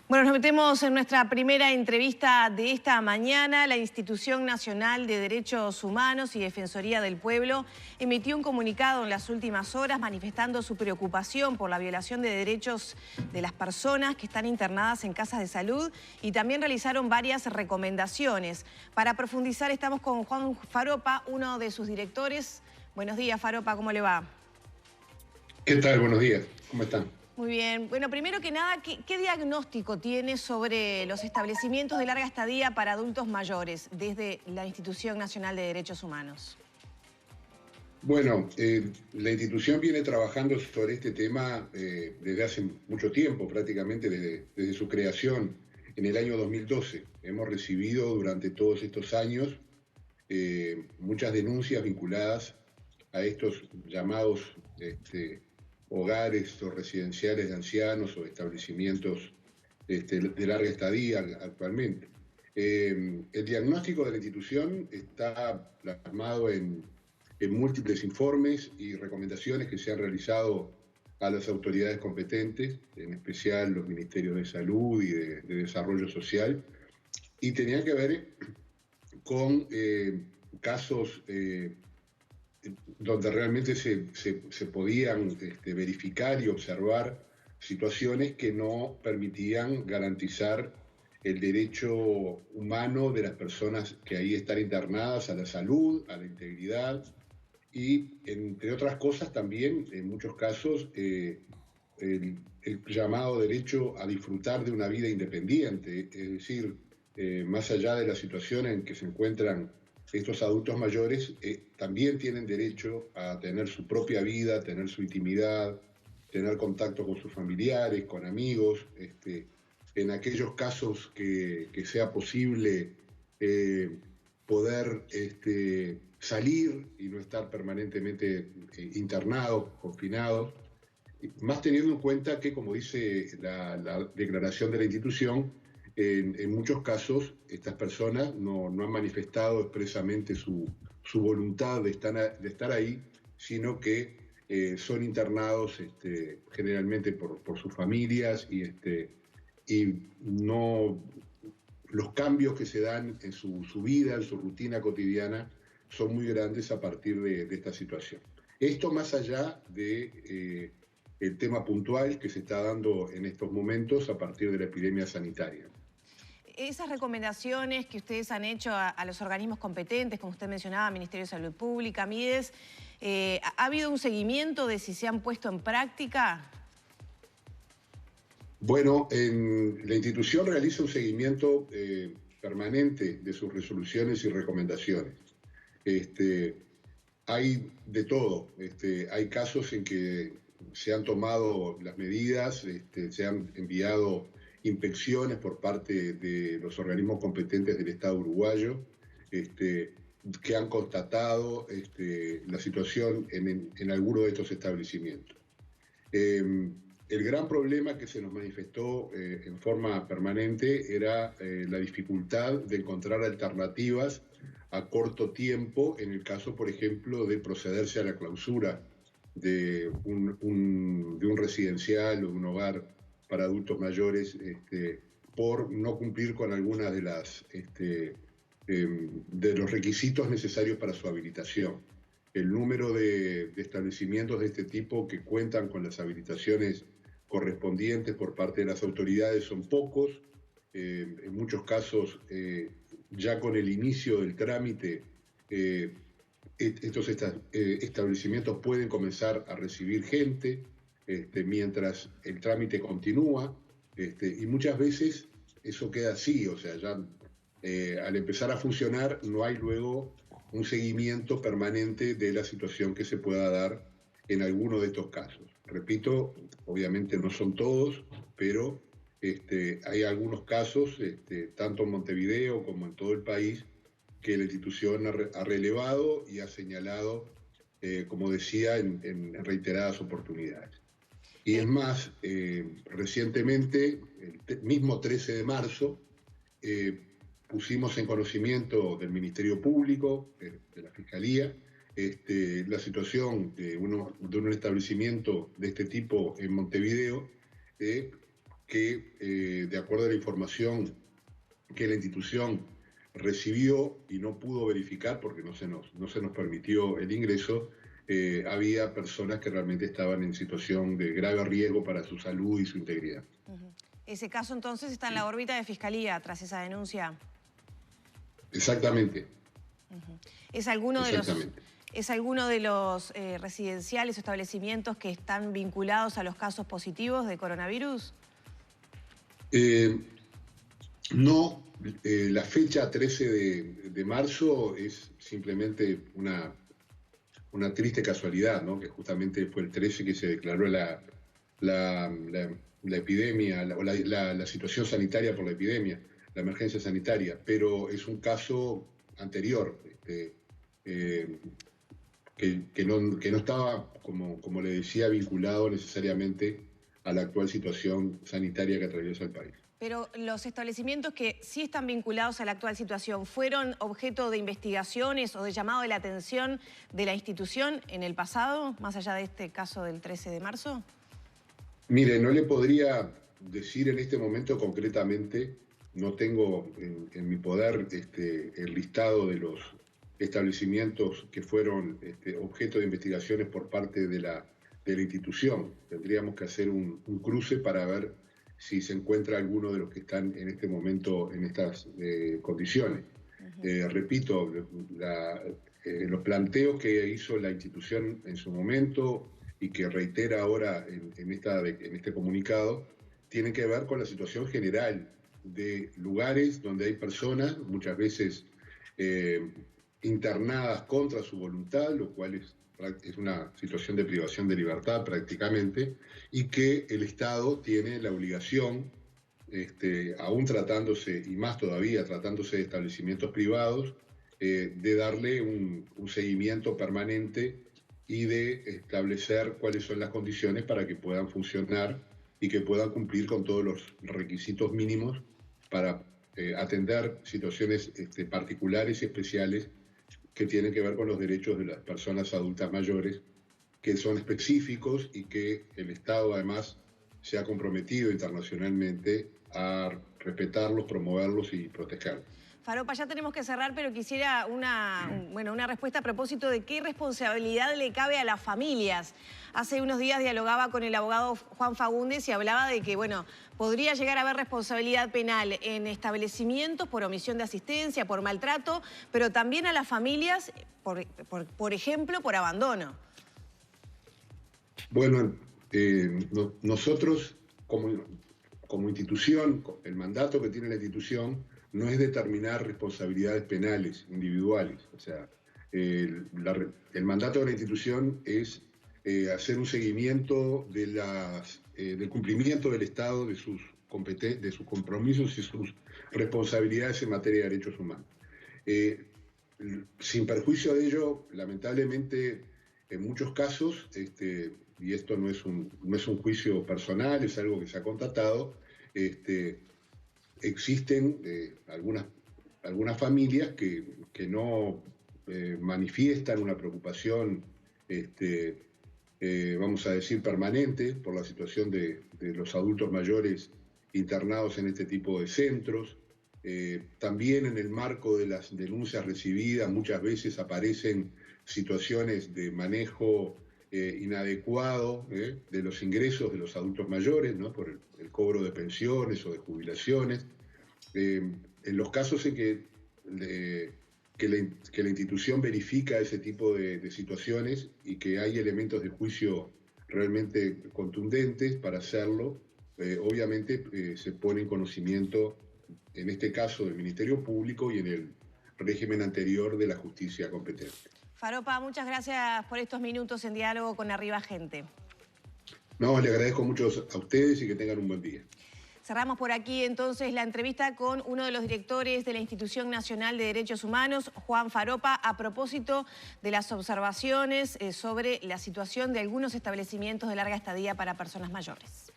Bueno, nos metemos en nuestra primera entrevista de esta mañana. La Institución Nacional de Derechos Humanos y Defensoría del Pueblo emitió un comunicado en las últimas horas manifestando su preocupación por la violación de derechos de las personas que están internadas en casas de salud y también realizaron varias recomendaciones. Para profundizar estamos con Juan Faropa, uno de sus directores. Buenos días, Faropa, ¿cómo le va? ¿Qué tal? Buenos días. ¿Cómo están? Muy bien. Bueno, primero que nada, ¿qué diagnóstico tiene sobre los establecimientos de larga estadía para adultos mayores desde la Institución Nacional de Derechos Humanos? Bueno, la institución viene trabajando sobre este tema desde hace mucho tiempo, prácticamente desde su creación en el año 2012. Hemos recibido durante todos estos años muchas denuncias vinculadas a estos llamados hogares o residenciales de ancianos o establecimientos de larga estadía actualmente. El diagnóstico de la institución está plasmado en múltiples informes y recomendaciones que se han realizado a las autoridades competentes, en especial los ministerios de Salud y de Desarrollo Social, y tenían que ver con casos donde realmente se podían verificar y observar situaciones que no permitían garantizar el derecho humano de las personas que ahí están internadas a la salud, a la integridad y, entre otras cosas, también, en muchos casos, el llamado derecho a disfrutar de una vida independiente, es decir, más allá de la situación en que se encuentran estos adultos mayores, también tienen derecho a tener su propia vida, tener su intimidad, tener contacto con sus familiares, con amigos, en aquellos casos que sea posible poder salir y no estar permanentemente internados, confinados, más teniendo en cuenta que, como dice la declaración de la institución, en muchos casos estas personas no han manifestado expresamente su voluntad de estar ahí, sino que son internados generalmente por sus familias y no, los cambios que se dan en su vida, en su rutina cotidiana, son muy grandes a partir de esta situación. Esto más allá de el tema puntual que se está dando en estos momentos a partir de la epidemia sanitaria. Esas recomendaciones que ustedes han hecho a los organismos competentes, como usted mencionaba, Ministerio de Salud Pública, MIDES, ¿ha habido un seguimiento de si se han puesto en práctica? Bueno, la institución realiza un seguimiento permanente de sus resoluciones y recomendaciones. Hay de todo. Hay casos en que se han tomado las medidas, se han enviado inspecciones por parte de los organismos competentes del Estado uruguayo, que han constatado la situación en alguno de estos establecimientos. El gran problema que se nos manifestó en forma permanente era la dificultad de encontrar alternativas a corto tiempo en el caso, por ejemplo, de procederse a la clausura de un residencial o de un hogar para adultos mayores por no cumplir con algunas de los requisitos necesarios para su habilitación. El número de establecimientos de este tipo que cuentan con las habilitaciones correspondientes por parte de las autoridades son pocos. En muchos casos, ya con el inicio del trámite, estos establecimientos pueden comenzar a recibir gente mientras el trámite continúa, y muchas veces eso queda así, o sea, ya al empezar a funcionar no hay luego un seguimiento permanente de la situación que se pueda dar en alguno de estos casos. Repito, obviamente no son todos, pero hay algunos casos, tanto en Montevideo como en todo el país, que la institución ha relevado y ha señalado, como decía, en reiteradas oportunidades. Y es más, recientemente, el mismo 13 de marzo, pusimos en conocimiento del Ministerio Público, de la Fiscalía, la situación de un establecimiento de este tipo en Montevideo, que, de acuerdo a la información que la institución recibió y no pudo verificar porque no se nos permitió el ingreso, había personas que realmente estaban en situación de grave riesgo para su salud y su integridad. Ese caso entonces está en la órbita de Fiscalía tras esa denuncia. Exactamente. ¿Es alguno de los residenciales o establecimientos que están vinculados a los casos positivos de coronavirus? No, la fecha 13 de marzo es simplemente una triste casualidad, ¿no? Que justamente fue el 13 que se declaró la epidemia, la situación sanitaria por la epidemia, la emergencia sanitaria, pero es un caso anterior, que no estaba, como le decía, vinculado necesariamente a la actual situación sanitaria que atraviesa el país. Pero los establecimientos que sí están vinculados a la actual situación, ¿fueron objeto de investigaciones o de llamado de la atención de la institución en el pasado, más allá de este caso del 13 de marzo? Mire, no le podría decir en este momento concretamente, no tengo en mi poder el listado de los establecimientos que fueron objeto de investigaciones por parte de la institución. Tendríamos que hacer un cruce para ver si se encuentra alguno de los que están en este momento en estas condiciones. Repito, los planteos que hizo la institución en su momento y que reitera ahora en este comunicado, tienen que ver con la situación general de lugares donde hay personas, muchas veces internadas contra su voluntad, lo cual es una situación de privación de libertad prácticamente, y que el Estado tiene la obligación, aún tratándose, y más todavía tratándose de establecimientos privados, de darle un seguimiento permanente y de establecer cuáles son las condiciones para que puedan funcionar y que puedan cumplir con todos los requisitos mínimos para atender situaciones particulares y especiales que tienen que ver con los derechos de las personas adultas mayores, que son específicos y que el Estado además se ha comprometido internacionalmente a respetarlos, promoverlos y protegerlos. Faropa, ya tenemos que cerrar, pero quisiera una respuesta a propósito de qué responsabilidad le cabe a las familias. Hace unos días dialogaba con el abogado Juan Fagundes y hablaba de que, podría llegar a haber responsabilidad penal en establecimientos por omisión de asistencia, por maltrato, pero también a las familias, por ejemplo, por abandono. Bueno, nosotros como institución, el mandato que tiene la institución no es determinar responsabilidades penales individuales. O sea, el mandato de la institución es hacer un seguimiento del cumplimiento del Estado de sus compromisos y sus responsabilidades en materia de derechos humanos. Sin perjuicio de ello, lamentablemente, en muchos casos, y esto no es un juicio personal, es algo que se ha constatado, existen algunas familias que no manifiestan una preocupación, vamos a decir, permanente por la situación de los adultos mayores internados en este tipo de centros. También en el marco de las denuncias recibidas muchas veces aparecen situaciones de manejo inadecuado de los ingresos de los adultos mayores, ¿no? Por el cobro de pensiones o de jubilaciones. En los casos en que la institución verifica ese tipo de situaciones y que hay elementos de juicio realmente contundentes para hacerlo, obviamente se pone en conocimiento, en este caso, del Ministerio Público y en el régimen anterior de la justicia competente. Faropa, muchas gracias por estos minutos en diálogo con Arriba Gente. No, le agradezco mucho a ustedes y que tengan un buen día. Cerramos por aquí entonces la entrevista con uno de los directores de la Institución Nacional de Derechos Humanos, Juan Faropa, a propósito de las observaciones sobre la situación de algunos establecimientos de larga estadía para personas mayores.